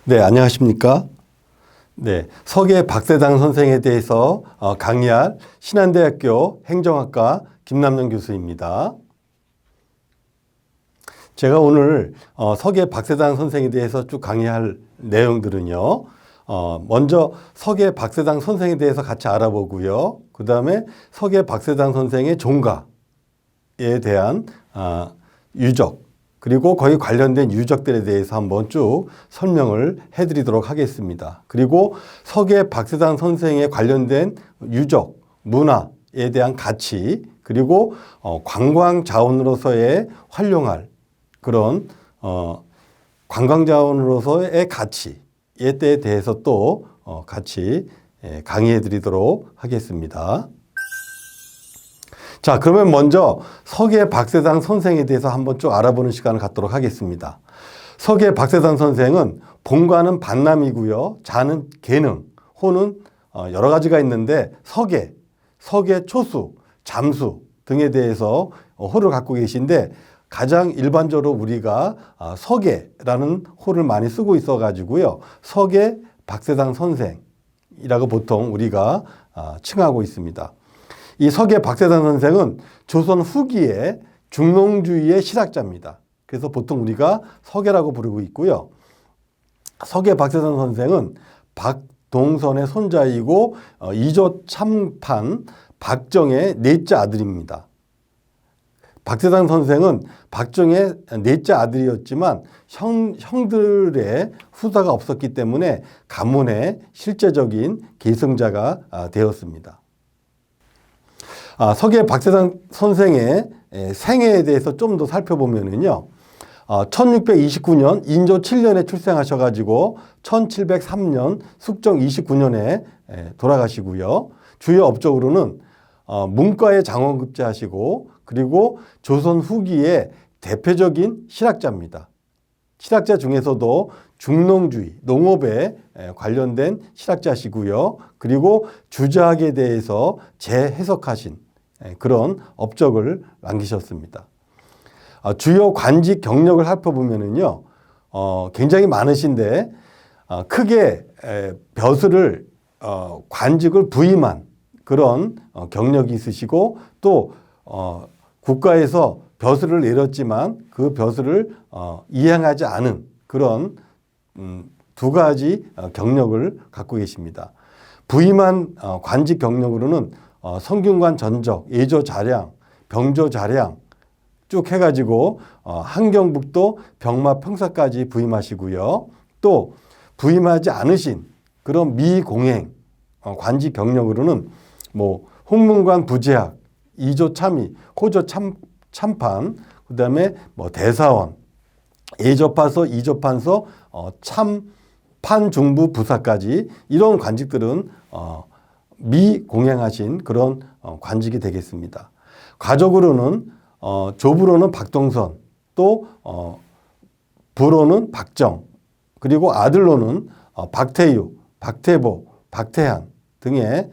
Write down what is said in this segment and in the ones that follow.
네, 안녕하십니까? 네, 서계 박세당 선생에 대해서 강의할 신한대학교 행정학과 김남년 교수입니다. 제가 오늘 서계 박세당 선생에 대해서 쭉 강의할 내용들은요. 먼저 서계 박세당 선생에 대해서 같이 알아보고요. 그 다음에 서계 박세당 선생의 종가에 대한 유적, 그리고 거기 관련된 유적들에 대해서 한번 쭉 설명을 해드리도록 하겠습니다. 그리고 서계 박세당 선생에 관련된 유적, 문화에 대한 가치, 그리고 관광 자원으로서의 활용할 그런 관광 자원으로서의 가치에 대해서 또 같이 강의해 드리도록 하겠습니다. 자, 그러면 먼저 서계 박세당 선생에 대해서 한번 쭉 알아보는 시간을 갖도록 하겠습니다. 서계 박세당 선생은 본가는 반남이고요. 자는 계능, 호는 여러 가지가 있는데 서계 초수, 잠수 등에 대해서 호를 갖고 계신데 가장 일반적으로 우리가 서계라는 호를 많이 쓰고 있어 가지고요. 서계 박세당 선생이라고 보통 우리가 칭하고 있습니다. 이 서계 박세당 선생은 조선 후기에 중농주의의 실학자입니다. 그래서 보통 우리가 서계라고 부르고 있고요. 서계 박세당 선생은 박동선의 손자이고 이조 참판 박정의 넷째 아들입니다. 박세당 선생은 박정의 넷째 아들이었지만 형들의 후사가 없었기 때문에 가문의 실제적인 계승자가 되었습니다. 서계 박세당 선생의 생애에 대해서 좀 더 살펴보면은요. 1629년 인조 7년에 출생하셔가지고 1703년 숙정 29년에 돌아가시고요. 주요 업적으로는 문과의 장원급제 하시고 그리고 조선 후기의 대표적인 실학자입니다. 실학자 중에서도 중농주의, 농업에 관련된 실학자시고요. 그리고 주자학에 대해서 재해석하신 그런 업적을 남기셨습니다. 주요 관직 경력을 살펴보면은요, 굉장히 많으신데 크게 벼슬을 관직을 부임한 그런 경력이 있으시고 또 국가에서 벼슬을 내렸지만 그 벼슬을 이행하지 않은 그런 두 가지 경력을 갖고 계십니다. 부임한 관직 경력으로는 성균관 전적, 예조 자량, 병조 자량 쭉 해가지고 한경북도 병마 평사까지 부임하시고요. 또 부임하지 않으신 그런 미공행 관직 경력으로는 뭐 홍문관 부제학, 이조 참의, 호조 참판, 그 다음에 뭐 대사원, 예조파서, 이조판서, 참판중부 부사까지 이런 관직들은 미공행하신 그런 관직이 되겠습니다. 가족으로는 조부로는 박동선, 또 부로는 박정, 그리고 아들로는 박태유, 박태보, 박태한 등의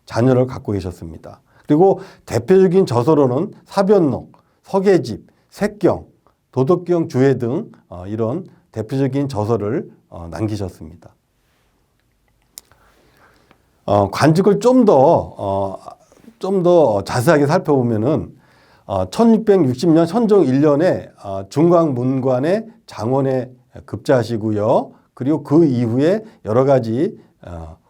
자녀를 갖고 계셨습니다. 그리고 대표적인 저서로는 사변록, 서계집, 색경, 도덕경 주회 등 이런 대표적인 저서를 남기셨습니다. 관직을 좀 더 자세하게 살펴보면은 1660년 선종 1년에 중광문관의 장원에 급제하시고요. 그리고 그 이후에 여러 가지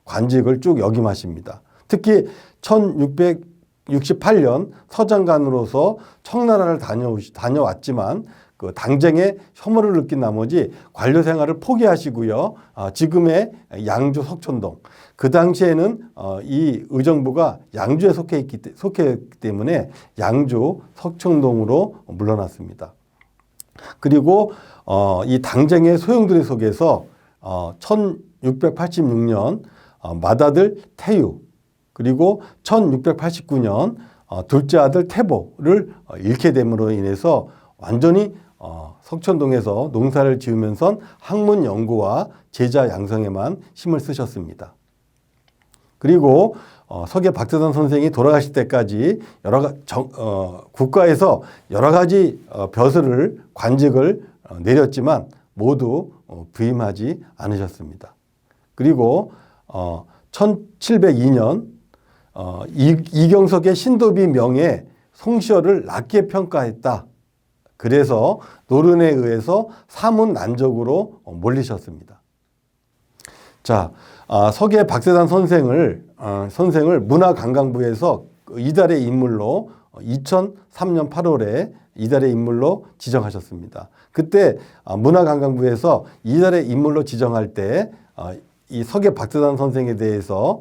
관직을 쭉 역임하십니다. 특히 1668년 서장관으로서 청나라를 다녀왔지만 그 당쟁에 혐오를 느낀 나머지 관료 생활을 포기하시고요. 지금의 양주 석촌동. 그 당시에는 이 의정부가 양주에 속했기 때문에 양주 석촌동으로 물러났습니다. 그리고 이 당쟁의 소용돌이 속에서 1686년 맏아들 태유, 그리고 1689년 둘째 아들 태보를 잃게 됨으로 인해서 완전히 석촌동에서 농사를 지으면서 학문 연구와 제자 양성에만 힘을 쓰셨습니다. 그리고 서계 박세단 선생이 돌아가실 때까지 국가에서 여러 가지 벼슬을 관직을 내렸지만 모두 부임하지 않으셨습니다. 그리고 1702년 이경석의 신도비 명에 송시열을 낮게 평가했다. 그래서 노른에 의해서 사문난적으로 몰리셨습니다. 자, 서계 박세단 선생을 문화관광부에서 이달의 인물로 2003년 8월에 이달의 인물로 지정하셨습니다. 그때 문화관광부에서 이달의 인물로 지정할 때 이 서계 박세단 선생에 대해서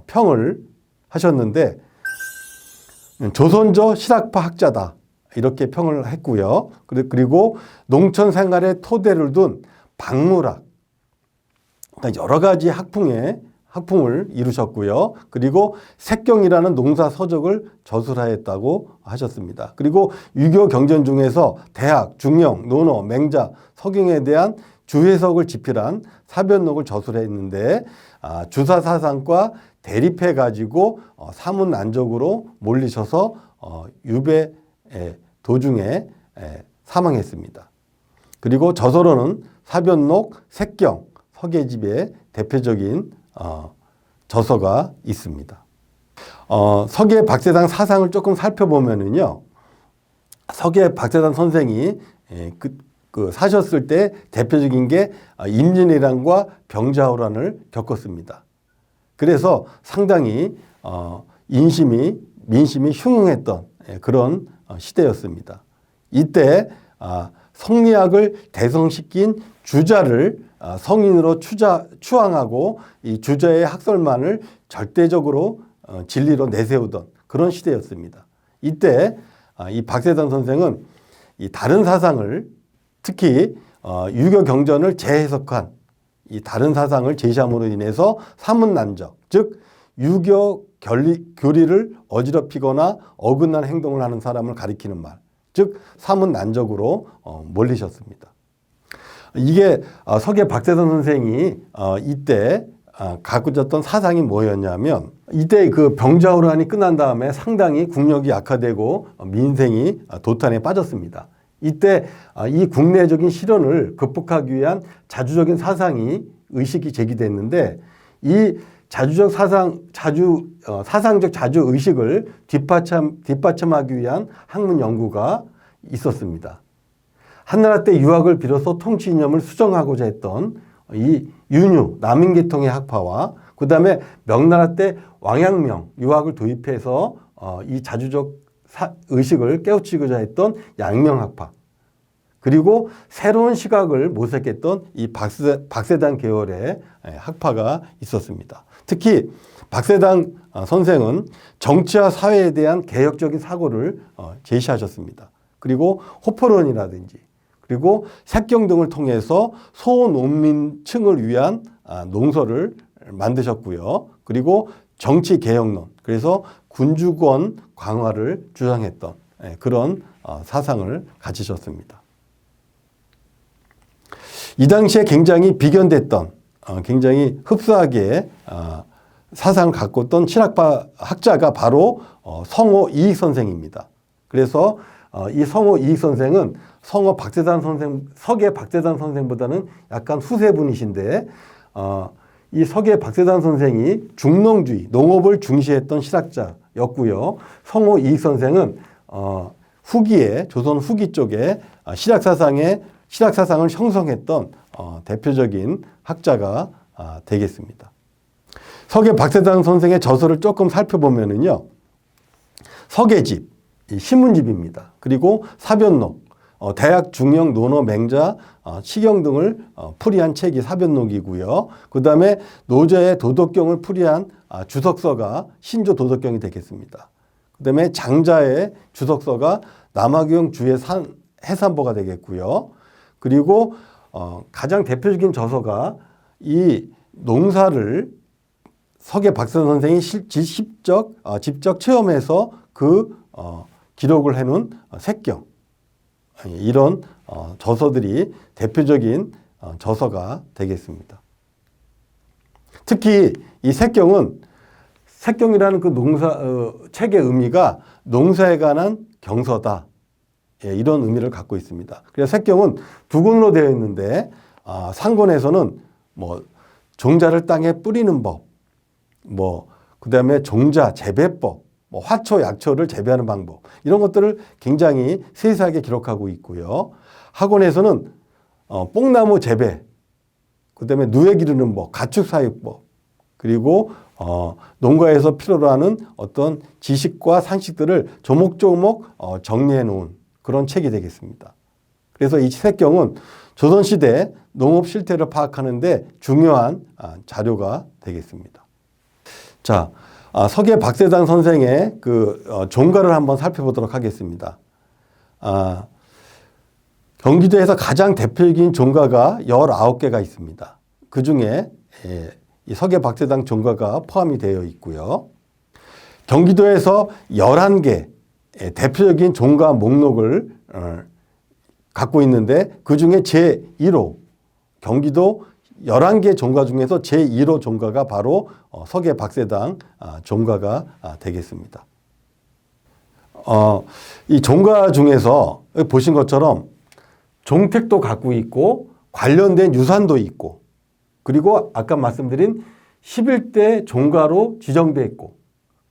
평을 하셨는데 조선조 실학파 학자다 이렇게 평을 했고요. 그리고 농촌 생활의 토대를 둔 박물학, 그러니까 여러 가지 학풍을 이루셨고요. 그리고 색경이라는 농사 서적을 저술하였다고 하셨습니다. 그리고 유교 경전 중에서 대학, 중령, 논어, 맹자, 서경에 대한 주해석을 집필한 사변록을 저술했는데 주사 사상과 대립해 가지고 사문난적으로 몰리셔서 유배 도중에 사망했습니다. 그리고 저서로는 사변록, 색경, 서계집의 대표적인 저서가 있습니다. 서계 박세단 사상을 조금 살펴보면은요, 서계 박세단 선생이 사셨을 때 대표적인 게 임진왜란과 병자호란을 겪었습니다. 그래서 상당히 민심이 흉흉했던 그런 시대였습니다. 이때 성리학을 대성시킨 주자를 성인으로 추앙하고 이 주자의 학설만을 절대적으로 진리로 내세우던 그런 시대였습니다. 이때 이 박세단 선생은 이 다른 사상을 특히 유교 경전을 재해석한 이 다른 사상을 제시함으로 인해서 사문난적, 즉 유교 교리를 어지럽히거나 어긋난 행동을 하는 사람을 가리키는 말, 즉 사문난적으로 몰리셨습니다. 이게 서계 박세단 선생이 이때 갖고 있었던 사상이 뭐였냐면, 이때 그 병자호란이 끝난 다음에 상당히 국력이 악화되고 민생이 도탄에 빠졌습니다. 이때 이 국내적인 실현을 극복하기 위한 자주적인 의식이 제기됐는데, 이 사상적 자주 의식을 뒷받침하기 위한 학문 연구가 있었습니다. 한나라 때 유학을 비로소 통치 이념을 수정하고자 했던 이 윤유, 남인계통의 학파와 그 다음에 명나라 때 왕양명 유학을 도입해서 이 자주적 의식을 깨우치고자 했던 양명학파, 그리고 새로운 시각을 모색했던 이 박세단 계열의 학파가 있었습니다. 특히 박세단 선생은 정치와 사회에 대한 개혁적인 사고를 제시하셨습니다. 그리고 호포론이라든지 그리고 색경 등을 통해서 소농민층을 위한 농서를 만드셨고요. 그리고 정치개혁론, 그래서 군주권 강화를 주장했던 그런 사상을 가지셨습니다. 이 당시에 굉장히 비견됐던, 굉장히 흡사하게 사상을 갖고 있던 실학파 학자가 바로 성호 이익 선생입니다. 그래서 이 성호 이익 선생은 서계 박세단 선생보다는 약간 후세분이신데, 이 서계 박세단 선생이 중농주의, 농업을 중시했던 실학자였고요. 성호 이익 선생은 조선 후기 쪽에 실학사상을 형성했던 대표적인 학자가 되겠습니다. 서계 박세단 선생의 저서를 조금 살펴보면은요, 서계집, 신문집입니다. 그리고 사변록, 대학, 중령, 논어, 맹자, 시경 등을 풀이한 책이 사변록이고요. 그 다음에 노자의 도덕경을 풀이한 주석서가 신조 도덕경이 되겠습니다. 그 다음에 장자의 주석서가 남학경 주의 해산보가 되겠고요. 그리고 가장 대표적인 저서가 이 농사를 서계 박세단 선생이 직접 체험해서 기록을 해놓은 색경, 이런 저서들이 대표적인 저서가 되겠습니다. 특히 이 색경은 색경이라는 그 책의 의미가 농사에 관한 경서다. 예, 이런 의미를 갖고 있습니다. 그래서 색경은 두 권으로 되어 있는데 상권에서는 뭐 종자를 땅에 뿌리는 법, 뭐 그다음에 종자 재배법, 뭐 화초, 약초를 재배하는 방법 이런 것들을 굉장히 세세하게 기록하고 있고요. 학원에서는 뽕나무 재배, 그다음에 누에 기르는 법, 가축 사육법, 그리고 농가에서 필요로 하는 어떤 지식과 상식들을 조목조목 정리해 놓은 그런 책이 되겠습니다. 그래서 이 색경은 조선시대 농업 실태를 파악하는 데 중요한 자료가 되겠습니다. 자, 서계 박세당 선생의 그 종가를 한번 살펴보도록 하겠습니다. 경기도에서 가장 대표적인 종가가 19개가 있습니다. 그 중에 이 서계 박세당 종가가 포함이 되어 있고요. 경기도에서 11개 대표적인 종가 목록을 갖고 있는데 그 중에 제1호 경기도 11개 종가 중에서 제1호 종가가 바로 서계 박세당 종가가 되겠습니다. 이 종가 중에서 보신 것처럼 종택도 갖고 있고 관련된 유산도 있고 그리고 아까 말씀드린 11대 종가로 지정되어 있고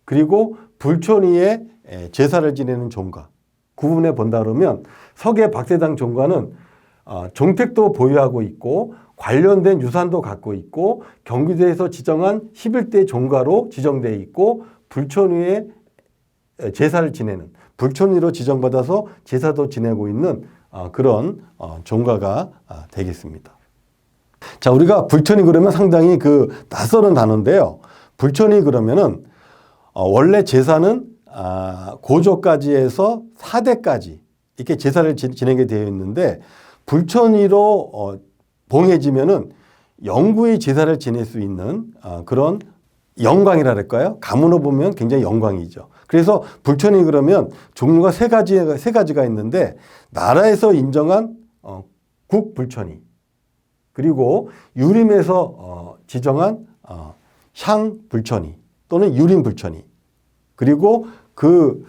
그리고 불촌이에 제사를 지내는 종가 구분해 본다 그러면 서계 박세당 종가는 종택도 보유하고 있고 관련된 유산도 갖고 있고 경기도에서 지정한 11대 종가로 지정되어 있고 불촌위에 제사를 지내는 불촌위로 지정받아서 제사도 지내고 있는 그런 종가가 되겠습니다. 자, 우리가 불촌위 그러면 상당히 그 낯설은 단어인데요. 불촌위 그러면은 원래 제사는 고조까지 해서 4대까지 이렇게 제사를 지내게 되어 있는데 불촌위로 봉해지면은 영구히 제사를 지낼 수 있는 그런 영광이라 할까요? 가문으로 보면 굉장히 영광이죠. 그래서 불촌위 그러면 종류가 세 가지가 있는데 나라에서 인정한 국불촌위 그리고 유림에서 지정한 향불촌위 또는 유림불촌위 그리고 그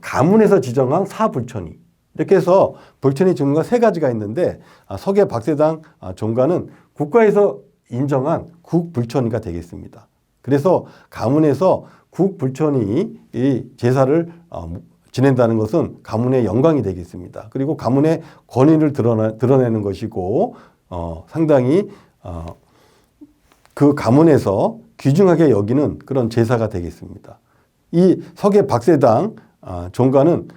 가문에서 지정한 사불촌위 이렇게 해서 불촌위 종류가 세 가지가 있는데 서계 박세당 종가는 국가에서 인정한 국불촌위가 되겠습니다. 그래서 가문에서 국불촌위 제사를 지낸다는 것은 가문의 영광이 되겠습니다. 그리고 가문의 권위를 드러내는 것이고 상당히 그 가문에서 귀중하게 여기는 그런 제사가 되겠습니다. 이 서계 박세당 종가는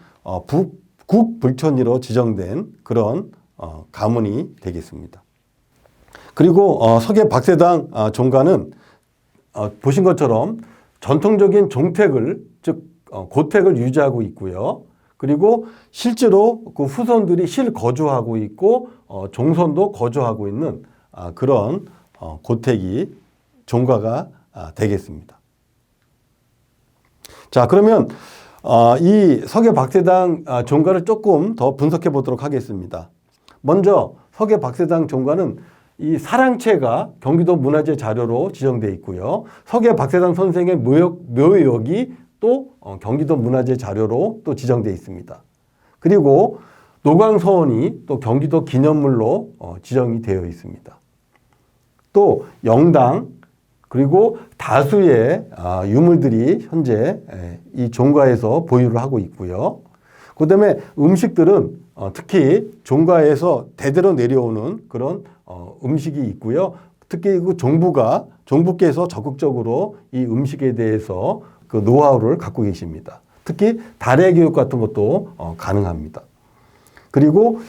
국불촌위로 지정된 그런 가문이 되겠습니다. 그리고 서계 박세당 종가는 보신 것처럼 전통적인 종택을 즉 고택을 유지하고 있고요. 그리고 실제로 그 후손들이 실거주하고 있고 종손도 거주하고 있는 그런 고택이 종가가 되겠습니다. 자, 그러면 이 서계 박세당 종가를 조금 더 분석해 보도록 하겠습니다. 먼저 서계 박세당 종가는 이 사랑채가 경기도 문화재 자료로 지정되어 있고요. 서계 박세당 선생의 묘역이 또 경기도 문화재 자료로 또 지정되어 있습니다. 그리고 노광서원이 또 경기도 기념물로 지정이 되어 있습니다. 또 영당 그리고 다수의 유물들이 현재 이 종가에서 보유를 하고 있고요. 그 다음에 음식들은 특히 종가에서 대대로 내려오는 그런 음식이 있고요. 특히 그 종부께서 적극적으로 이 음식에 대해서 그 노하우를 갖고 계십니다. 특히 달의 교육 같은 것도 가능합니다. 그리고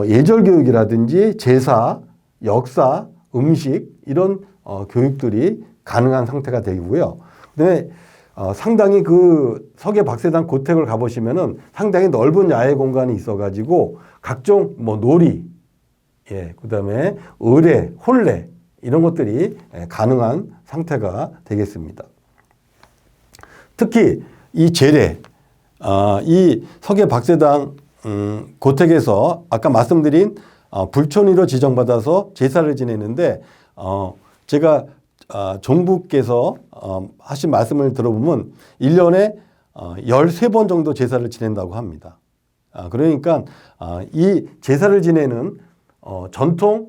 예절 교육이라든지 제사, 역사, 음식 이런 교육들이 가능한 상태가 되고요. 그다음에 상당히 그 서계 박세당 고택을 가보시면은 상당히 넓은 야외 공간이 있어가지고 각종 뭐 놀이, 그다음에 의례, 혼례 이런 것들이 가능한 상태가 되겠습니다. 특히 이 제례, 이 서계 박세당 고택에서 아까 말씀드린 불촌위로 지정받아서 제사를 지내는데 제가 종부께서 하신 말씀을 들어보면 1년에 13번 정도 제사를 지낸다고 합니다. 그러니까 이 제사를 지내는 전통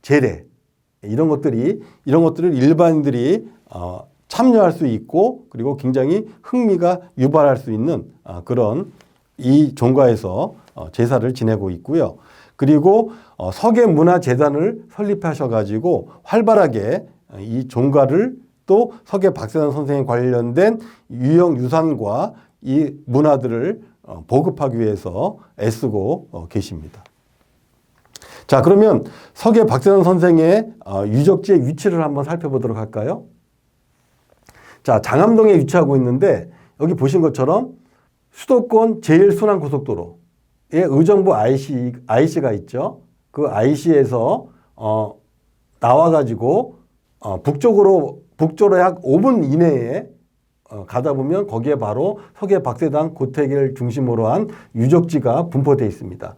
제례 이런 것들을 일반인들이 참여할 수 있고 그리고 굉장히 흥미가 유발할 수 있는 그런 이 종가에서 제사를 지내고 있고요. 그리고 서계문화재단을 설립하셔가지고 활발하게 이 종가를 또 서계 박세단 선생에 관련된 유형유산과 이 문화들을 보급하기 위해서 애쓰고 계십니다. 자, 그러면 서계 박세단 선생의 유적지의 위치를 한번 살펴보도록 할까요? 자, 장암동에 위치하고 있는데 여기 보신 것처럼 수도권 제1순환고속도로에 의정부 IC가 있죠. 그 IC에서 나와가지고 북쪽으로 약 5분 이내에 가다 보면 거기에 바로 서계 박세당 고택을 중심으로 한 유적지가 분포되어 있습니다.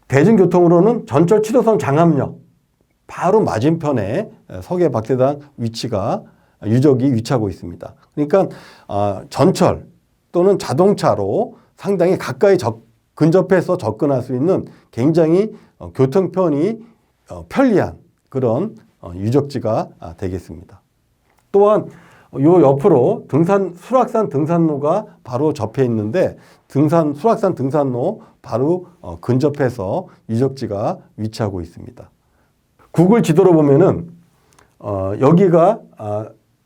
대중교통으로는 전철 7호선 장암역 바로 맞은편에 서계 박세당 유적이 위치하고 있습니다. 그러니까 전철 또는 자동차로 상당히 가까이 근접해서 접근할 수 있는 굉장히 교통편이 편리한 그런 유적지가 되겠습니다. 또한 요 옆으로 수락산 등산로가 바로 접해 있는데 수락산 등산로 바로 근접해서 유적지가 위치하고 있습니다. 구글 지도로 보면은 여기가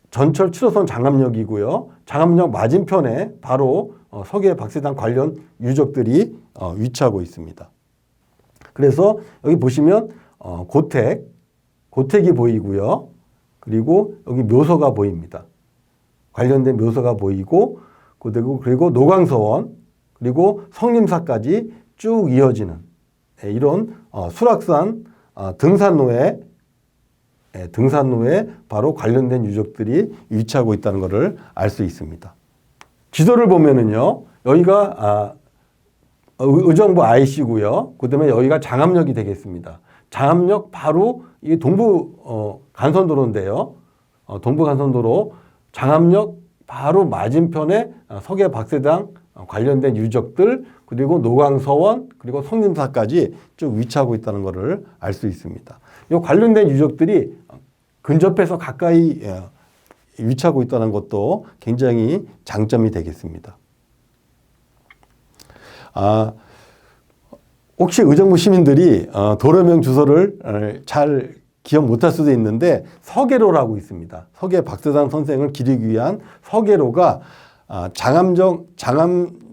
전철 7호선 장암역이고요. 장암역 맞은편에 바로 서계 박세당 관련 유적들이 위치하고 있습니다. 그래서 여기 보시면 고택이 보이고요. 그리고 여기 묘소가 보입니다. 관련된 묘소가 보이고 그리고 노광서원 그리고 성림사까지 쭉 이어지는 이런 수락산 등산로에 바로 관련된 유적들이 위치하고 있다는 것을 알 수 있습니다. 지도를 보면은요, 여기가 의정부 IC고요. 그다음에 여기가 장암역이 되겠습니다. 장암역 바로 이 동부 간선도로인데요. 동부 간선도로 장암역 바로 맞은편에 서계 박세당 관련된 유적들 그리고 노광서원 그리고 성림사까지 쭉 위치하고 있다는 것을 알 수 있습니다. 이 관련된 유적들이 근접해서 가까이 위치하고 있다는 것도 굉장히 장점이 되겠습니다. 혹시 의정부 시민들이 도로명 주소를 잘 기억 못할 수도 있는데 서계로라고 있습니다. 서계 박세당 선생을 기리기 위한 서계로가 장암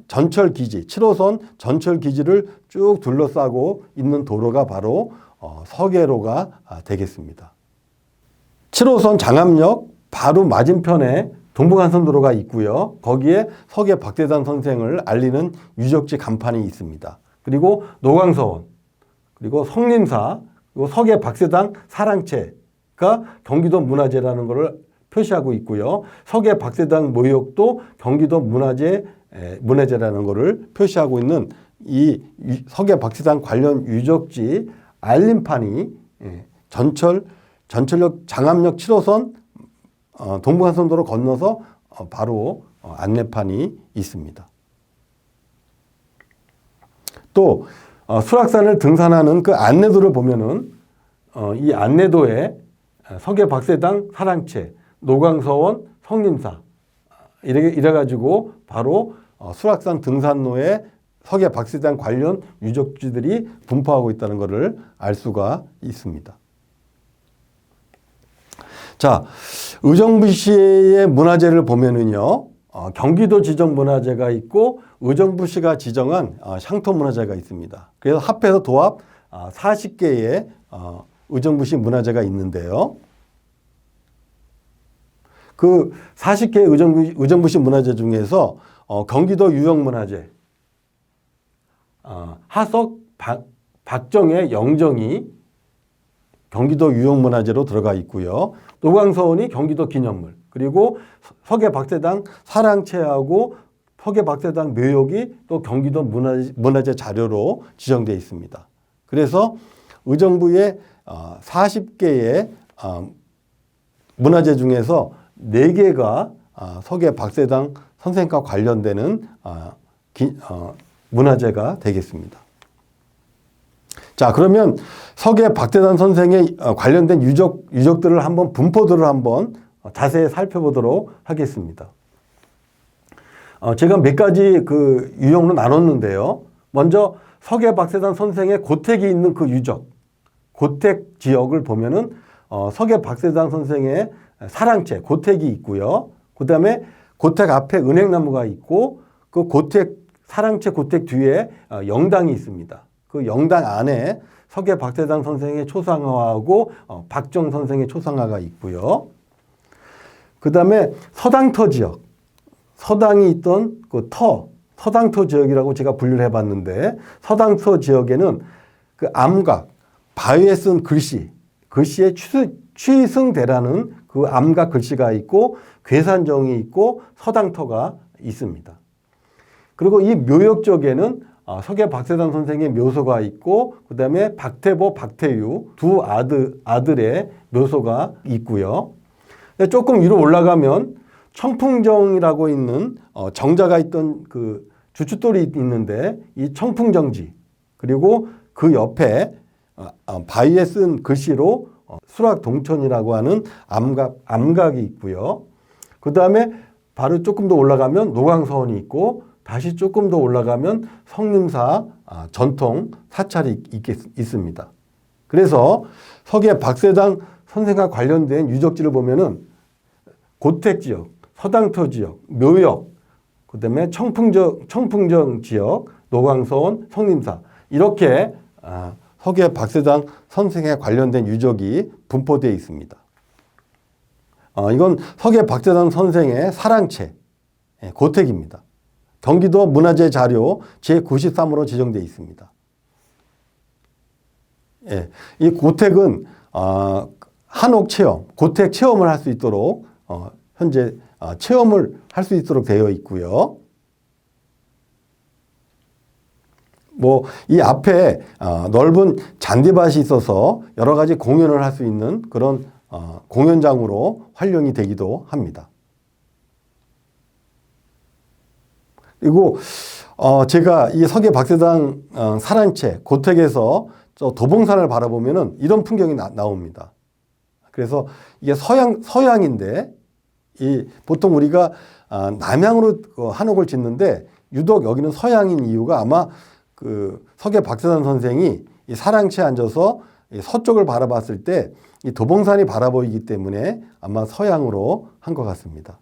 전철기지 7호선 전철기지를 쭉 둘러싸고 있는 도로가 바로 서계로가 되겠습니다. 7호선 장암역 바로 맞은편에 동부간선도로가 있고요. 거기에 서계 박세당 선생을 알리는 유적지 간판이 있습니다. 그리고 노광서원, 그리고 성림사, 그리고 서계 박세당 사랑채가 경기도 문화재라는 것을 표시하고 있고요. 서계 박세당 묘역도 경기도 문화재라는 것을 표시하고 있는 이 서계 박세당 관련 유적지 알림판이 전철역 장암역 7호선 동부간선도로 건너서 바로 안내판이 있습니다. 또 수락산을 등산하는 그 안내도를 보면은 이 안내도에 서계 박세당 사랑채, 노광서원, 성림사 이래가지고 바로 수락산 등산로에 서계 박세당 관련 유적지들이 분포하고 있다는 것을 알 수가 있습니다. 자, 의정부시의 문화재를 보면은요, 경기도 지정 문화재가 있고 의정부시가 지정한 향토 문화재가 있습니다. 그래서 합해서 도합 40개의 의정부시 문화재가 있는데요. 그 40개의 의정부시 문화재 중에서 경기도 유형문화재, 하석 박정의 영정이 경기도 유형문화재로 들어가 있고요. 노광서원이 경기도 기념물, 그리고 서계 박세당 사랑채하고 서계 박세당 묘역이 또 경기도 문화재 자료로 지정되어 있습니다. 그래서 의정부의 40개의 문화재 중에서 4개가 서계 박세당 선생과 관련되는 문화재가 되겠습니다. 자, 그러면 서계 박세당 선생의 관련된 유적들을 한번 분포들을 한번 자세히 살펴보도록 하겠습니다. 제가 몇 가지 그 유형으로 나눴는데요. 먼저 서계 박세당 선생의 고택이 있는 그 유적, 고택 지역을 보면은 서계 박세당 선생의 사랑채, 고택이 있고요. 그 다음에 고택 앞에 은행나무가 있고 그 고택, 사랑채 고택 뒤에 영당이 있습니다. 그 영당 안에 서계 박세당 선생의 초상화하고 박정 선생의 초상화가 있고요. 그 다음에 서당터 지역, 서당이 있던 그 서당터 지역이라고 제가 분류를 해봤는데 서당터 지역에는 그 암각, 바위에 쓴 글씨에 취승대라는 그 암각 글씨가 있고 괴산정이 있고 서당터가 있습니다. 그리고 이 묘역 쪽에는 서계 박세당 선생의 묘소가 있고 그 다음에 박태보, 박태유 두 아들의 묘소가 있고요. 조금 위로 올라가면 청풍정이라고 있는 정자가 있던 그 주춧돌이 있는데 이 청풍정지 그리고 그 옆에 바위에 쓴 글씨로 수락동천이라고 하는 암각이 있고요. 그 다음에 바로 조금 더 올라가면 노광서원이 있고 다시 조금 더 올라가면 성림사 전통 사찰이 있습니다. 그래서 서계 박세당 선생과 관련된 유적지를 보면은 고택 지역, 서당터 지역, 묘역, 그 다음에 청풍정 지역, 노광서원, 성림사 이렇게 서계 박세당 선생에 관련된 유적이 분포되어 있습니다. 이건 서계 박세당 선생의 사랑채, 고택입니다. 경기도 문화재 자료 제93으로 지정되어 있습니다. 이 고택은 한옥 체험, 고택 체험을 할 수 있도록 현재 체험을 할 수 있도록 되어 있고요. 이 앞에 넓은 잔디밭이 있어서 여러 가지 공연을 할 수 있는 그런 공연장으로 활용이 되기도 합니다. 그리고 제가 이 서계 박세당 사랑채 고택에서 저 도봉산을 바라보면은 이런 풍경이 나옵니다. 그래서 이게 서양인데 보통 우리가 남향으로 한옥을 짓는데 유독 여기는 서양인 이유가 아마 그 서계 박세당 선생이 이 사랑채에 앉아서 서쪽을 바라봤을 때 이 도봉산이 바라보이기 때문에 아마 서양으로 한 것 같습니다.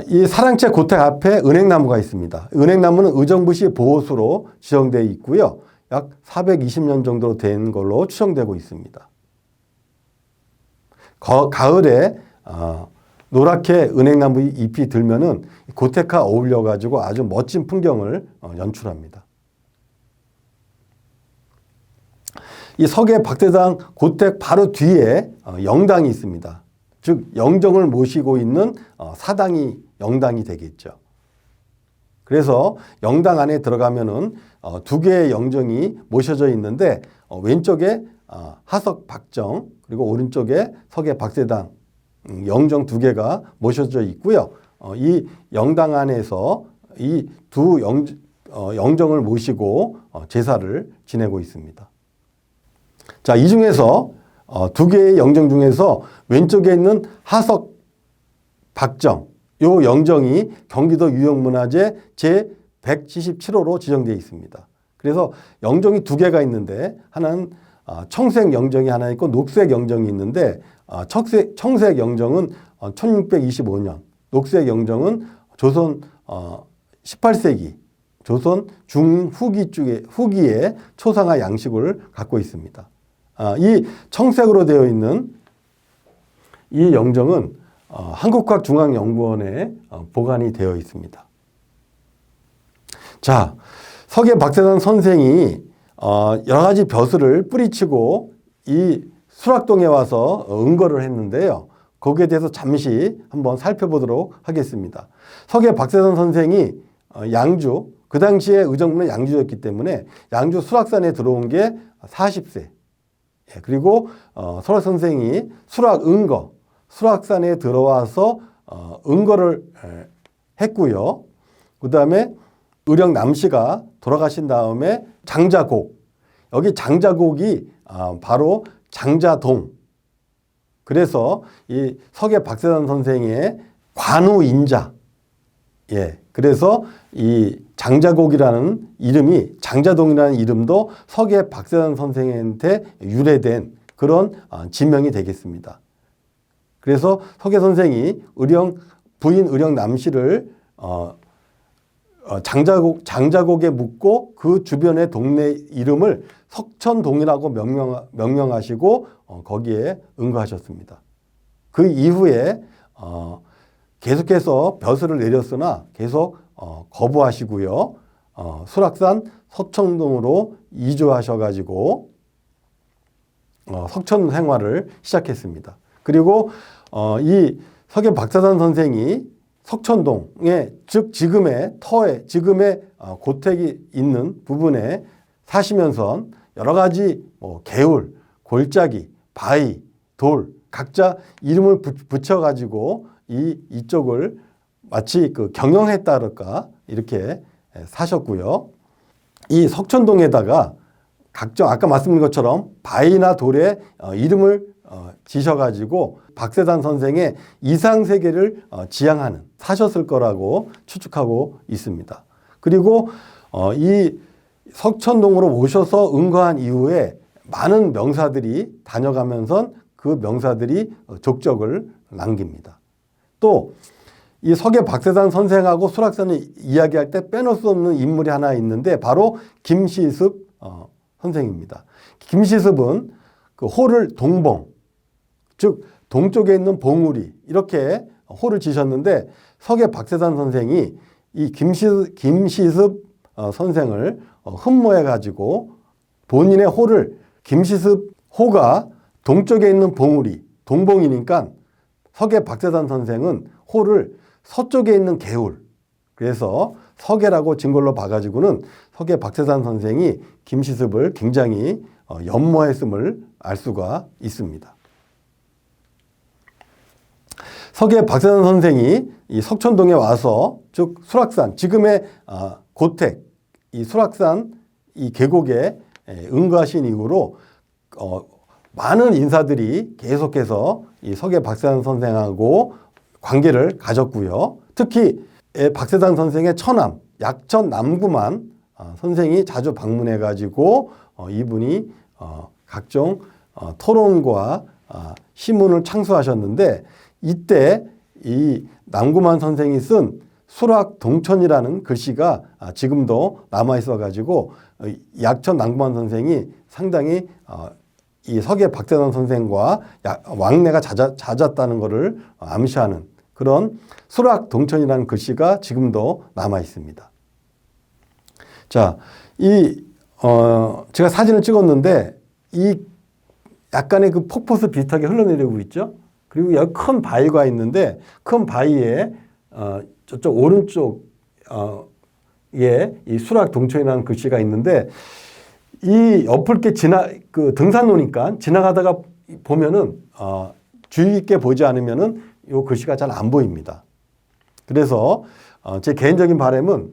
이 사랑채 고택 앞에 은행나무가 있습니다. 은행나무는 의정부시 보호수로 지정되어 있고요. 약 420년 정도 된 걸로 추정되고 있습니다. 가을에 노랗게 은행나무 잎이 들면은 고택과 어울려 가지고 아주 멋진 풍경을 연출합니다. 이 서계 박세당 고택 바로 뒤에 영당이 있습니다. 즉 영정을 모시고 있는 사당이 영당이 되겠죠. 그래서 영당 안에 들어가면은 2개의 영정이 모셔져 있는데 왼쪽에 하석 박정 그리고 오른쪽에 서계 박세당 영정 2개가 모셔져 있고요. 이 영당 안에서 이 두 영정을 모시고 제사를 지내고 있습니다. 자, 이 중에서 2개의 영정 중에서 왼쪽에 있는 하석 박정 요 영정이 경기도 유형문화재 제177호로 지정되어 있습니다. 그래서 영정이 2개가 있는데 하나는 청색 영정이 하나 있고 녹색 영정이 있는데 청색 영정은 1625년, 녹색 영정은 조선 18세기 조선 후기의 초상화 양식을 갖고 있습니다. 이 청색으로 되어 있는 이 영정은 한국과학중앙연구원에 보관이 되어 있습니다. 자, 서계 박세당 선생이 여러 가지 벼슬을 뿌리치고 이 수락동에 와서 은거를 했는데요. 거기에 대해서 잠시 한번 살펴보도록 하겠습니다. 서계 박세당 선생이 양주, 그 당시에 의정부는 양주였기 때문에 양주 수락산에 들어온 게 40세. 그리고 설화 선생이 수락 은거, 수락산에 들어와서 은거를 했고요. 그 다음에 의령 남씨가 돌아가신 다음에 장자곡, 여기 장자곡이 바로 장자동. 그래서 이 서계 박세단 선생의 관우인자. 예. 그래서 이 장자곡이라는 이름이, 장자동이라는 이름도 서계 박세단 선생한테 유래된 그런 지명이 되겠습니다. 그래서 서계 선생이 부인 의령 남씨를 장자곡에 묻고 그 주변의 동네 이름을 석천동이라고 명명하시고 거기에 은거하셨습니다. 그 이후에 계속해서 벼슬을 내렸으나 계속 거부하시고요. 수락산 서천동으로 이주하셔가지고 석천 생활을 시작했습니다. 그리고 이 서계 박세단 선생이 석천동에, 즉 지금의 고택이 있는 부분에 사시면서 여러 가지 개울, 골짜기, 바위, 돌 각자 이름을 붙여가지고 이쪽을 마치 그 경영했다랄까 이렇게 사셨고요. 이 석천동에다가 각종 아까 말씀드린 것처럼 바위나 돌에 이름을 지셔가지고 박세단 선생의 이상세계를 지향하는 사셨을 거라고 추측하고 있습니다. 그리고 이 석천동으로 오셔서 은거한 이후에 많은 명사들이 다녀가면서 그 명사들이 족적을 남깁니다. 또 이 서계 박세단 선생하고 수락산을 이야기할 때 빼놓을 수 없는 인물이 하나 있는데 바로 김시습 선생입니다. 김시습은 그 호를 동봉, 즉 동쪽에 있는 봉우리 이렇게 호를 지셨는데 서계 박세단 선생이 이 김시습 선생을 흠모해 가지고 본인의 호를, 김시습 호가 동쪽에 있는 봉우리, 동봉이니까 서계 박세단 선생은 호를 서쪽에 있는 개울, 그래서 서계라고 진 걸로 봐가지고는 서계 박세단 선생이 김시습을 굉장히 연모했음을 알 수가 있습니다. 서계 박세단 선생이 이 석천동에 와서, 즉 수락산, 지금의 고택, 이 수락산 이 계곡에 은거하신 이후로 많은 인사들이 계속해서 이 서계 박세단 선생하고 관계를 가졌고요. 특히 박세단 선생의 처남, 약천 남구만 선생이 자주 방문해 가지고 이분이 각종 토론과 시문을 창수하셨는데, 이때 이 남구만 선생이 쓴 수락동천이라는 글씨가 지금도 남아있어 가지고 약천 남구만 선생이 상당히 이 서계 박세단 선생과 왕래가 잦았다는 것을 암시하는 그런 수락동천이라는 글씨가 지금도 남아 있습니다. 자, 제가 사진을 찍었는데 이 약간의 그 폭포수 비슷하게 흘러내리고 있죠. 그리고 여기 큰 바위가 있는데 큰 바위에 저쪽 오른쪽에 이 수락동천이라는 글씨가 있는데, 이 엎을 게 그 등산로니까 지나가다가 보면은 주의 깊게 보지 않으면은 이 글씨가 잘 안 보입니다. 그래서 제 개인적인 바람은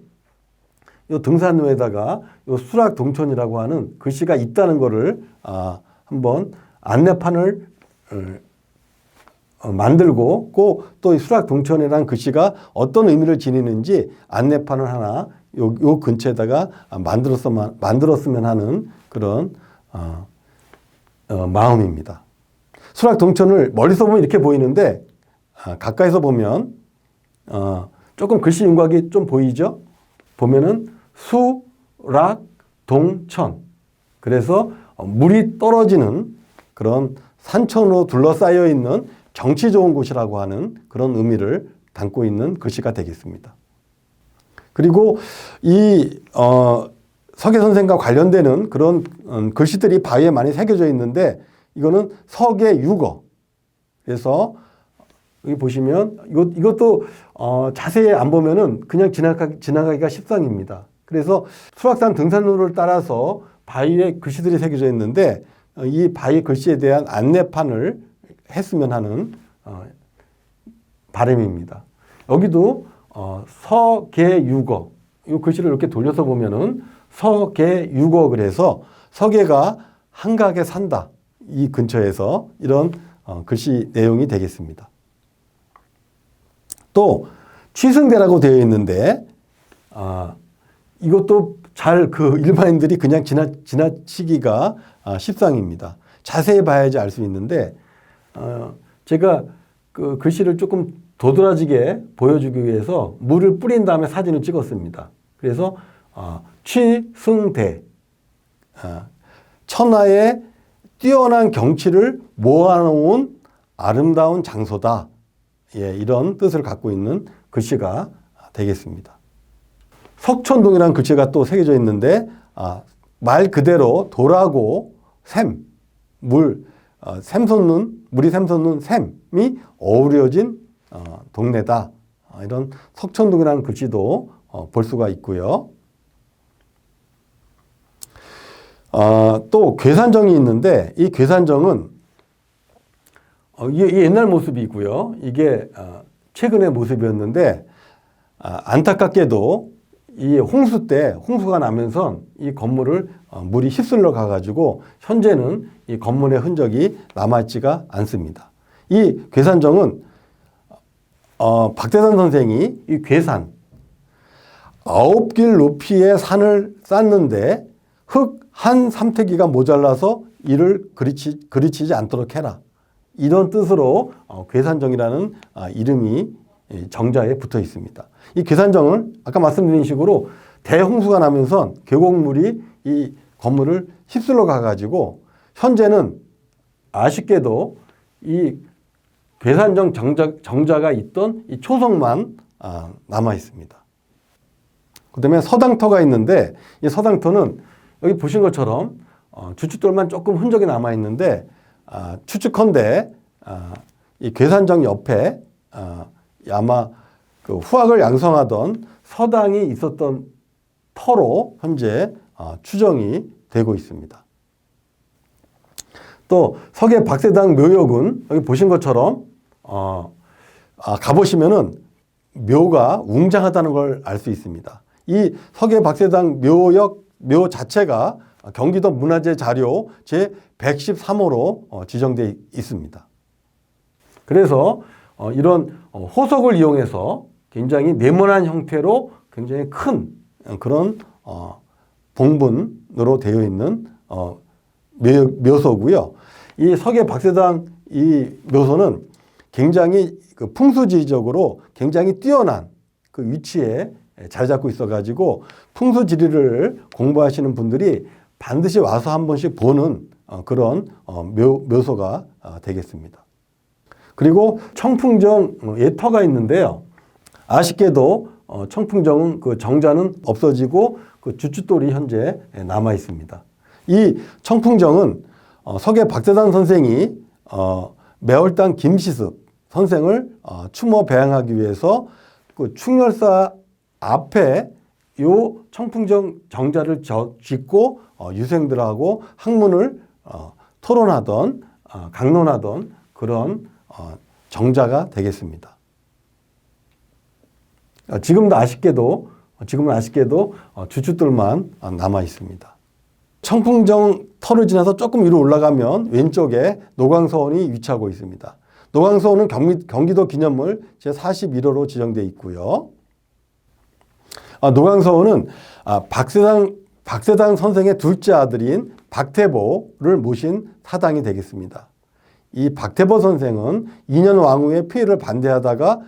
이 등산로에다가 이 수락동천이라고 하는 글씨가 있다는 것을 한번 안내판을 만들고 또 이 수락동천이라는 글씨가 어떤 의미를 지니는지 안내판을 하나 요 근처에다가 만들었으면 하는 그런 마음입니다. 수락동천을 멀리서 보면 이렇게 보이는데 가까이서 보면 조금 글씨 윤곽이 좀 보이죠? 보면은 수락동천, 그래서 물이 떨어지는 그런 산천으로 둘러싸여 있는 정치 좋은 곳이라고 하는 그런 의미를 담고 있는 글씨가 되겠습니다. 그리고 이 서계 선생과 관련되는 그런 글씨들이 바위에 많이 새겨져 있는데, 이거는 서계 유거. 그래서 여기 보시면 이것도 자세히 안 보면은 그냥 지나가기가 십상입니다. 그래서 수락산 등산로를 따라서 바위에 글씨들이 새겨져 있는데 이 바위 글씨에 대한 안내판을 했으면 하는 발음입니다. 여기도 서계유거, 이 글씨를 이렇게 돌려서 보면은 서계유거, 그래서 서계가 한각에 산다, 이 근처에서 이런 글씨 내용이 되겠습니다. 또 취승대라고 되어 있는데 이것도 잘 일반인들이 그냥 지나치기가 십상입니다. 자세히 봐야지 알 수 있는데 제가 그 글씨를 조금 도드라지게 보여주기 위해서 물을 뿌린 다음에 사진을 찍었습니다. 그래서 취승대, 천하의 뛰어난 경치를 모아놓은 아름다운 장소다, 이런 뜻을 갖고 있는 글씨가 되겠습니다. 석촌동이라는 글씨가 또 새겨져 있는데 말 그대로 돌하고 샘, 물이 샘솟는 샘이 어우러진 동네다, 이런 석촌동이라는 글씨도 볼 수가 있고요. 또 괴산정이 있는데 이 괴산정은 이게 옛날 모습이고요. 이게 최근의 모습이었는데 안타깝게도 이 홍수 때 홍수가 나면서 이 건물을 물이 휩쓸러 가가지고 현재는 이 건물의 흔적이 남아있지가 않습니다. 이 괴산정은 박대산 선생이 이 괴산 9길 높이의 산을 쌓는데 흙 한 삼태기가 모자라서 이를 그르치지 않도록 해라, 이런 뜻으로 괴산정이라는 이름이 정자에 붙어 있습니다. 이 괴산정을 아까 말씀드린 식으로 대홍수가 나면서 계곡물이 이 건물을 휩쓸러 가가지고 현재는 아쉽게도 이 괴산정 정자가 있던 이 초석만 남아 있습니다. 그 다음에 서당터가 있는데 이 서당터는 여기 보신 것처럼 주춧돌만 조금 흔적이 남아 있는데 추측컨대 이 괴산정 옆에 아마 그 후학을 양성하던 서당이 있었던 터로 현재 추정이 되고 있습니다. 또 서계 박세당 묘역은 여기 보신 것처럼 가보시면은 묘가 웅장하다는 걸 알 수 있습니다. 이 서계 박세당 묘 자체가 경기도 문화재 자료 제 113호로 지정되어 있습니다. 그래서 이런 호석을 이용해서 굉장히 네모난 형태로 굉장히 큰 그런 봉분으로 되어 있는 묘소고요. 이 서계 박세당 이 묘소는 굉장히 풍수지리적으로 굉장히 뛰어난 그 위치에 자리 잡고 있어가지고 풍수지리를 공부하시는 분들이 반드시 와서 한 번씩 보는 그런 묘소가 되겠습니다. 그리고 청풍정 예터가 있는데요. 아쉽게도 청풍정은 그 정자는 없어지고 그 주춧돌이 현재 남아 있습니다. 이 청풍정은 서계 박세당 선생이 매월당 김시습 선생을 추모 배양하기 위해서 그 충렬사 앞에 요 청풍정 정자를 짓고 유생들하고 학문을 토론하던 강론하던 그런 정자가 되겠습니다. 지금은 아쉽게도 주춧돌만 남아 있습니다. 청풍정 터를 지나서 조금 위로 올라가면 왼쪽에 노광서원이 위치하고 있습니다. 노광서원은 경기도 기념물 제41호로 지정되어 있고요. 노광서원은 박세당 선생의 둘째 아들인 박태보를 모신 사당이 되겠습니다. 이 박태보 선생은 2년 왕후의 폐위를 반대하다가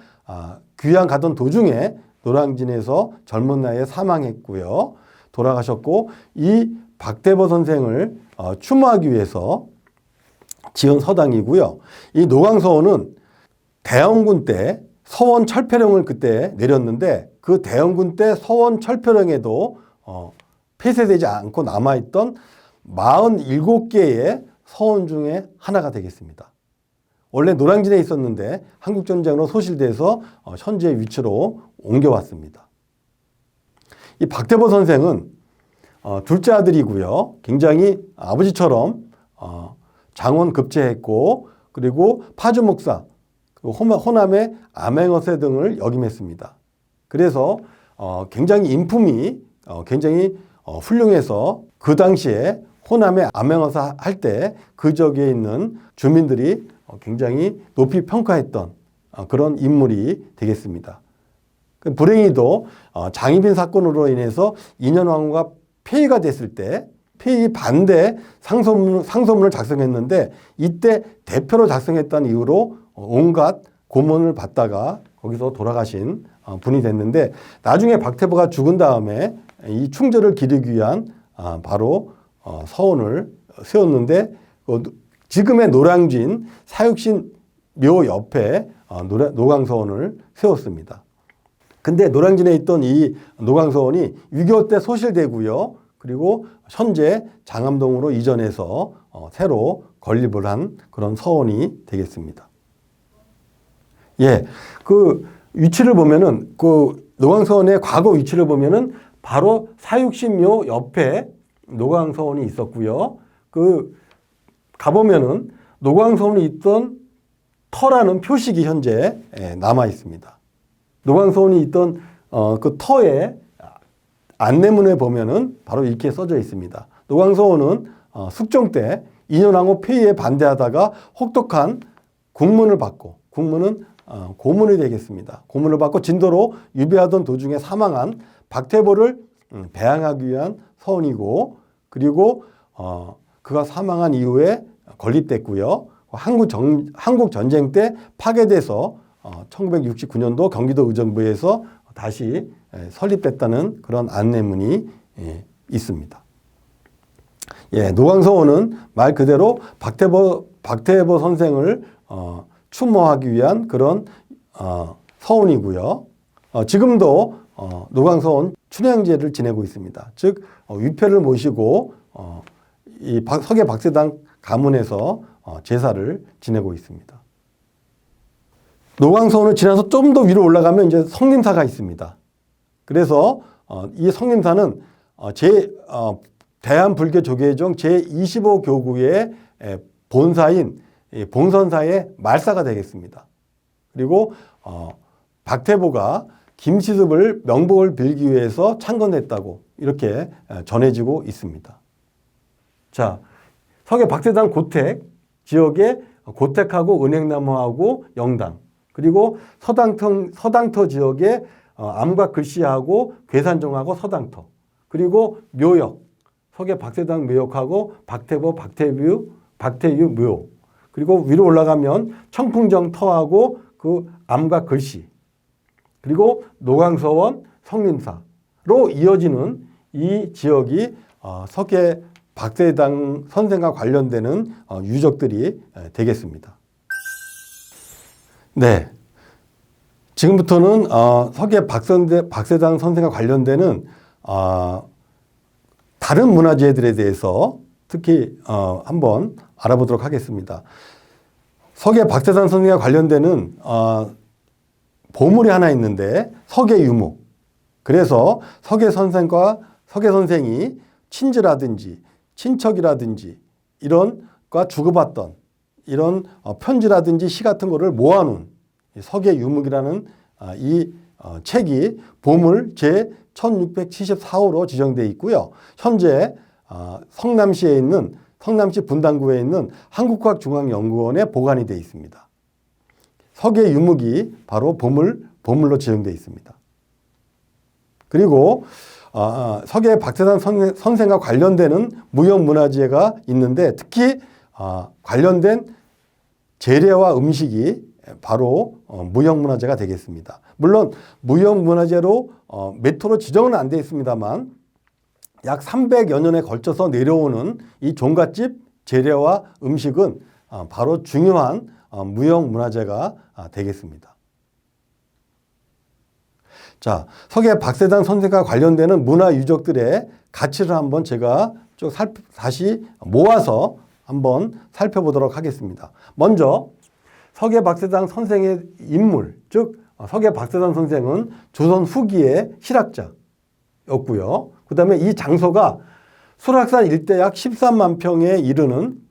귀양 가던 도중에 노량진에서 젊은 나이에 사망했고요. 돌아가셨고 이 박태보 선생을 추모하기 위해서 지은 서당이고요. 이 노광서원은 대원군 때 서원 철폐령을 그때 내렸는데 그 대원군 때 서원 철폐령에도 폐쇄되지 않고 남아있던 47개의 서원 중에 하나가 되겠습니다. 원래 노량진에 있었는데 한국전쟁으로 소실돼서 현재 위치로 옮겨왔습니다. 이 박태보 선생은 둘째 아들이고요. 굉장히 아버지처럼 장원 급제했고 그리고 파주 목사 호남의 암행어세 등을 역임했습니다. 그래서 굉장히 인품이 굉장히 훌륭해서 그 당시에 호남의 암행어사 할 때 그 지역에 있는 주민들이 굉장히 높이 평가했던 그런 인물이 되겠습니다. 불행히도 장희빈 사건으로 인해서 인현왕후가 폐위가 됐을 때 폐위 반대 상소문을 작성했는데 이때 대표로 작성했다는 이유로 온갖 고문을 받다가 거기서 돌아가신 분이 됐는데 나중에 박태보가 죽은 다음에 이 충절을 기리기 위한 바로 서원을 세웠는데 지금의 노량진 사육신 묘 옆에 노광서원을 세웠습니다. 근데 노량진에 있던 이 노광서원이 6.25 때 소실되고요. 그리고 현재 장암동으로 이전해서 새로 건립을 한 그런 서원이 되겠습니다. 예, 그 위치를 보면은 그 노광서원의 과거 위치를 보면은 바로 사육신묘 옆에 노광서원이 있었고요. 그 가보면은 노광서원이 있던 터라는 표식이 현재 남아 있습니다. 노광서원이 있던 그 터에 안내문에 보면은 바로 이렇게 써져 있습니다. 노광서원은 숙종 때 인현왕후 폐위에 반대하다가 혹독한 국문을 받고 국문은 고문이 되겠습니다. 고문을 받고 진도로 유배하던 도중에 사망한 박태보를 배양하기 위한 서원이고 그리고 그가 사망한 이후에 건립됐고요. 한국 전쟁 때 파괴돼서 1969년도 경기도 의정부에서 다시 설립됐다는 그런 안내문이 있습니다. 예, 노광서원은 말 그대로 박태보 선생을 추모하기 위한 그런 서원이고요. 지금도 노광서원 춘향제를 지내고 있습니다. 즉 위패를 모시고 이 서계 박세당 가문에서 제사를 지내고 있습니다. 노광서원을 지나서 좀 더 위로 올라가면 이제 성림사가 있습니다. 그래서 이 성림사는 대한불교조계종 제25교구의 본사인 봉선사의 말사가 되겠습니다. 그리고 박태보가 김시습을 명복을 빌기 위해서 창건했다고 이렇게 전해지고 있습니다. 자, 서계 박세당 고택 지역에 고택하고 은행나무하고 영당 그리고 서당터 지역에 암과 글씨하고 괴산정하고 서당터 그리고 묘역 서계 박세당 묘역하고 박태보 박태유 묘 그리고 위로 올라가면 청풍정 터하고 그 암과 글씨 그리고 노광서원 성림사로 이어지는 이 지역이 서계 박세당 선생과 관련되는 유적들이 되겠습니다. 네, 지금부터는 서계 박세당 선생과 관련되는 다른 문화재들에 대해서 특히 한번 알아보도록 하겠습니다. 서계 박세당 선생과 관련되는 보물이 하나 있는데 서계 유목. 그래서 서계 선생이 친지라든지 친척이라든지 이런 과 주고받던 이런 편지라든지 시 같은 거를 모아놓은 서계 유목이라는 이 책이 보물 제 1674호로 지정되어 있고요. 현재 성남시에 있는 성남시 분당구에 있는 한국과학중앙연구원에 보관이 되어 있습니다. 서계 유목이 바로 보물로 지정되어 있습니다. 그리고 서계 박세당 선생과 관련되는 무형문화재가 있는데 특히 관련된 재래와 음식이 바로 무형문화재가 되겠습니다. 물론 무형문화재로 매토로 지정은 안 되어 있습니다만 약 300여 년에 걸쳐서 내려오는 이 종갓집 재래와 음식은 바로 중요한 무형문화재가 되겠습니다. 자, 서계 박세당 선생과 관련되는 문화유적들의 가치를 한번 제가 쭉 다시 모아서 한번 살펴보도록 하겠습니다. 먼저 서계 박세당 선생의 인물, 즉 서계 박세당 선생은 조선 후기의 실학자였고요. 그 다음에 이 장소가 수락산 일대 약 13만 평에 이르는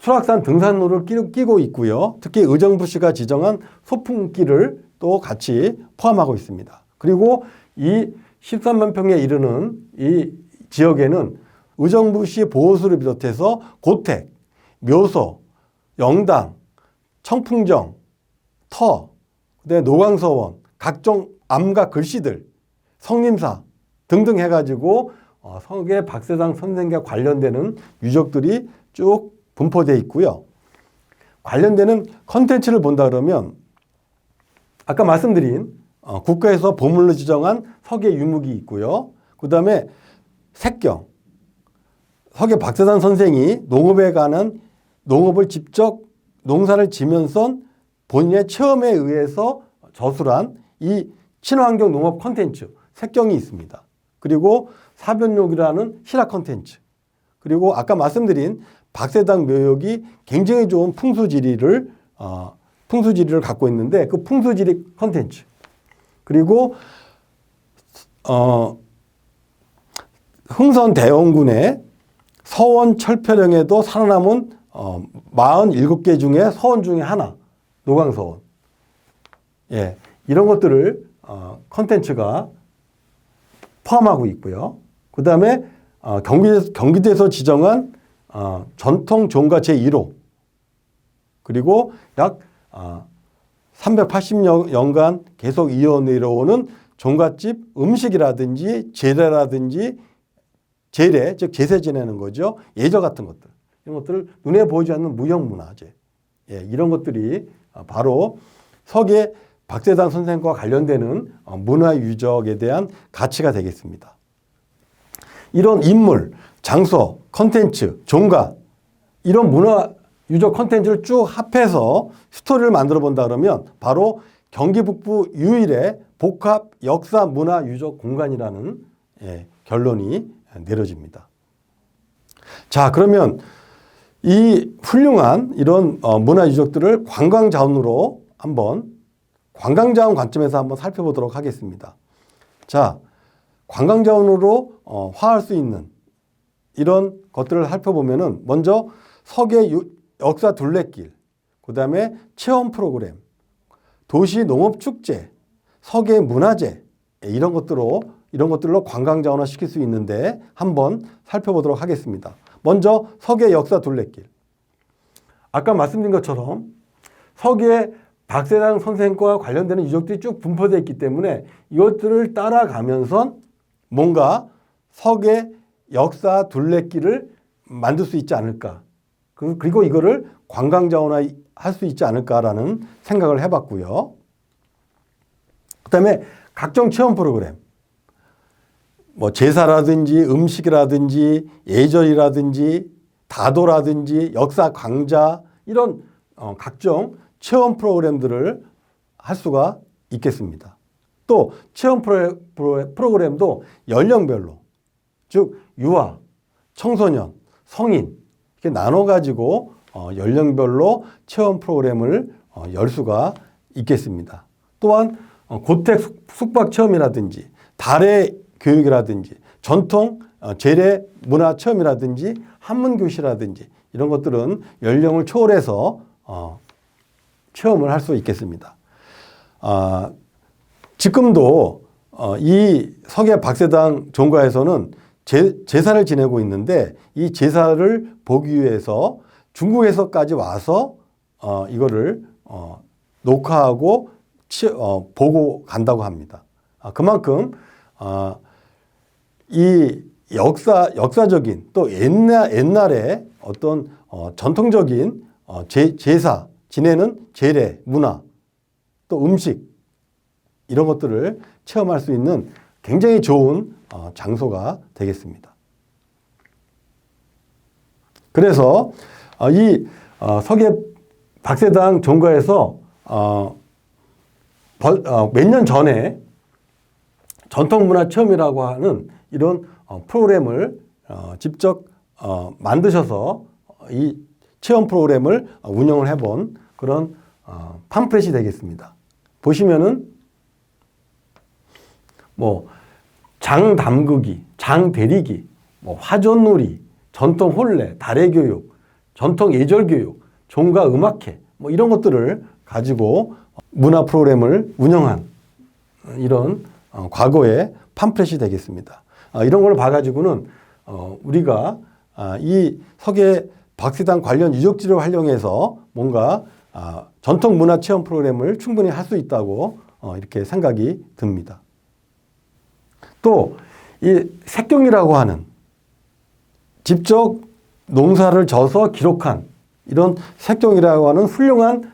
수락산 등산로를 끼고 있고요. 특히 의정부시가 지정한 소풍길을 또 같이 포함하고 있습니다. 그리고 이 13만 평에 이르는 이 지역에는 의정부시 보호수를 비롯해서 고택, 묘소, 영당, 청풍정, 터, 그다음에 노광서원, 각종 암과 글씨들, 성림사 등등 해가지고 서계 박세당 선생과 관련되는 유적들이 쭉 분포되어 있고요. 관련되는 컨텐츠를 본다 그러면 아까 말씀드린 국가에서 보물로 지정한 서계 유목이 있고요. 그 다음에 색경, 서계 박세당 선생이 농업에 관한 농업을 직접 농사를 지면서 본인의 체험에 의해서 저술한 이 친환경 농업 컨텐츠 색경이 있습니다. 그리고 사변록이라는 실화 컨텐츠, 그리고 아까 말씀드린 박세당 묘역이 굉장히 좋은 풍수지리를 갖고 있는데 그 풍수지리 컨텐츠, 그리고 흥선 대원군의 서원 철폐령에도 살아남은 47개 중에 서원 중에 하나, 노광서원. 예, 이런 것들을 컨텐츠가 포함하고 있고요. 그 다음에 경기도에서 지정한 전통 종가 제1호, 그리고 약 380년간 계속 이어내려오는 종갓집 음식이라든지 재래라든지 재래, 즉 제세 지내는 거죠. 예절 같은 것들. 이런 것들을 눈에 보이지 않는 무형문화재. 예, 이런 것들이 바로 서계 박세당 선생과 관련되는 문화유적에 대한 가치가 되겠습니다. 이런 인물, 장소, 컨텐츠, 종가, 이런 문화유적 컨텐츠를 쭉 합해서 스토리를 만들어 본다 그러면 바로 경기 북부 유일의 복합 역사 문화유적 공간이라는 결론이 내려집니다. 자, 그러면 이 훌륭한 이런 문화유적들을 관광자원으로 관광자원 관점에서 한번 살펴보도록 하겠습니다. 자, 관광자원으로 화할 수 있는 이런 것들을 살펴보면은 먼저 서계 역사 둘레길, 그 다음에 체험 프로그램, 도시 농업 축제, 서계 문화재, 이런 것들로 관광자원화 시킬 수 있는데 한번 살펴보도록 하겠습니다. 먼저 서계 역사 둘레길. 아까 말씀드린 것처럼 서계 박세당 선생과 관련되는 유적들이 쭉 분포되어 있기 때문에 이것들을 따라가면서 뭔가 서계 역사 둘레길을 만들 수 있지 않을까. 그리고 이거를 관광자원화 할 수 있지 않을까라는 생각을 해봤고요. 그 다음에 각종 체험 프로그램. 뭐 제사라든지 음식이라든지 예절이라든지 다도라든지 역사 강좌 이런 각종 체험 프로그램들을 할 수가 있겠습니다. 또 체험 프로그램도 연령별로, 즉 유아, 청소년, 성인 이렇게 나눠가지고 연령별로 체험 프로그램을 열 수가 있겠습니다. 또한 고택 숙박 체험이라든지 달의 교육이라든지 전통 재래 문화 체험이라든지 한문 교실이라든지 이런 것들은 연령을 초월해서 체험을 할 수 있겠습니다. 지금도 이 서계 박세당 종가에서는 제사를 지내고 있는데 이 제사를 보기 위해서 중국에서까지 와서 이거를 녹화하고 보고 간다고 합니다. 그만큼 이 역사적인 또 옛날에 어떤 전통적인 제사 지내는 재래 문화 또 음식 이런 것들을 체험할 수 있는 굉장히 좋은 장소가 되겠습니다. 그래서 이 서계 박세당 종가에서 몇 년 전에 전통문화 체험이라고 하는 이런 프로그램을 직접 만드셔서 이 체험 프로그램을 운영을 해본 그런 팜플렛이 되겠습니다. 보시면은 뭐 장담그기, 장대리기, 뭐 화전놀이, 전통 혼례, 달의 교육, 전통 예절교육, 종가 음악회 뭐 이런 것들을 가지고 문화 프로그램을 운영한 이런 과거의 팜플렛이 되겠습니다. 이런 걸 봐가지고는 우리가 이 서계 박세당 관련 유적지를 활용해서 뭔가 전통 문화 체험 프로그램을 충분히 할 수 있다고 이렇게 생각이 듭니다. 또 이 색경이라고 하는 직접 농사를 져서 기록한 이런 색경이라고 하는 훌륭한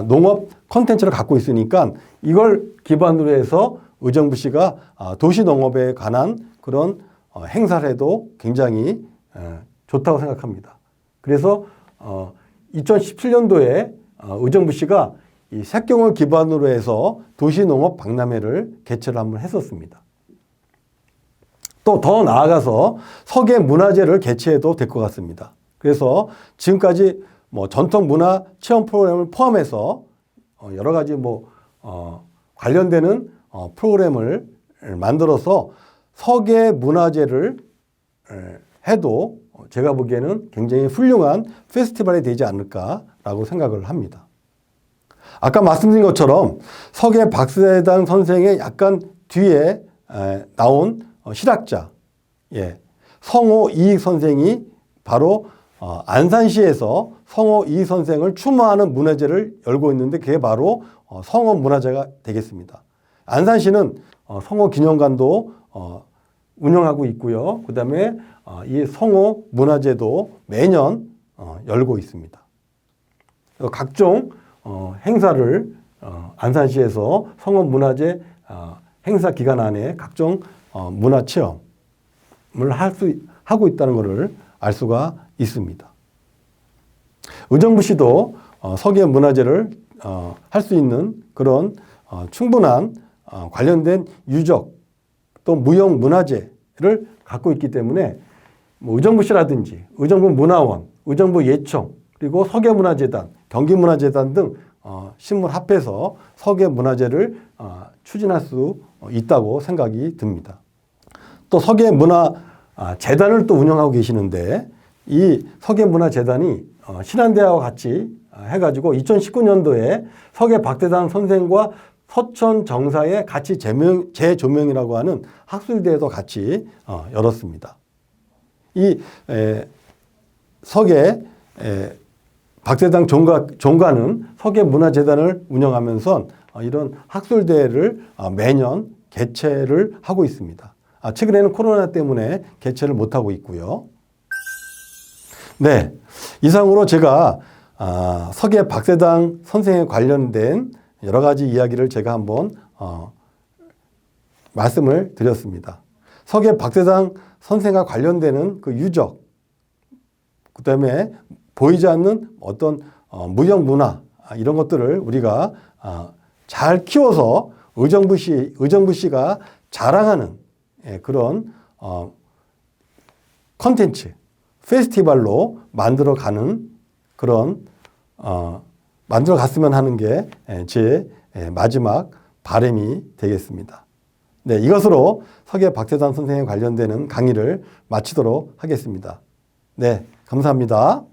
농업 콘텐츠를 갖고 있으니까 이걸 기반으로 해서 의정부시가 도시농업에 관한 그런 행사를 해도 굉장히 좋다고 생각합니다. 그래서 2017년도에 의정부시가 이 색경을 기반으로 해서 도시농업 박람회를 개최를 한번 했었습니다. 또 더 나아가서 서계 문화제를 개최해도 될 것 같습니다. 그래서 지금까지 뭐 전통 문화 체험 프로그램을 포함해서 여러 가지 관련되는 프로그램을 만들어서 서계 문화제를 해도 제가 보기에는 굉장히 훌륭한 페스티벌이 되지 않을까라고 생각을 합니다. 아까 말씀드린 것처럼 서계 박세당 선생의 약간 뒤에 나온 실학자, 성호 이익 선생이 바로 안산시에서 성호 이익 선생을 추모하는 문화제를 열고 있는데 그게 바로 성호 문화제가 되겠습니다. 안산시는 성호 기념관도 운영하고 있고요. 그 다음에 이 성호 문화제도 매년 열고 있습니다. 각종 행사를 안산시에서 성호 문화제 행사 기간 안에 각종 문화 체험을 하고 있다는 것을 알 수가 있습니다. 의정부시도 서계 문화제를 할 수 있는 그런 충분한 관련된 유적 또 무형 문화재를 갖고 있기 때문에 의정부시라든지 의정부 문화원, 의정부 예청 그리고 서계문화재단, 경기문화재단 등 신문 합해서 서계문화제를 추진할 수 있다고 생각이 듭니다. 또 서계문화재단을 또 운영하고 계시는데 이 서계문화재단이 신한대학과 같이 해가지고 2019년도에 서계 박대당 선생과 서천 정사의 같이 재조명이라고 하는 학술대회도 같이 열었습니다. 이 서계 박대당 종가는 서계문화재단을 운영하면서 이런 학술대회를 매년 개최를 하고 있습니다. 최근에는 코로나 때문에 개최를 못하고 있고요. 네, 이상으로 제가 서계 박세당 선생에 관련된 여러 가지 이야기를 제가 한번 말씀을 드렸습니다. 서계 박세당 선생과 관련되는 그 유적, 그 다음에 보이지 않는 어떤 무형 문화 이런 것들을 우리가 잘 키워서 의정부시가 자랑하는 그런 컨텐츠, 페스티벌로 만들어가는 그런 만들어 갔으면 하는 게 제 마지막 바람이 되겠습니다. 네, 이것으로 서계 박세당 선생에 관련되는 강의를 마치도록 하겠습니다. 네, 감사합니다.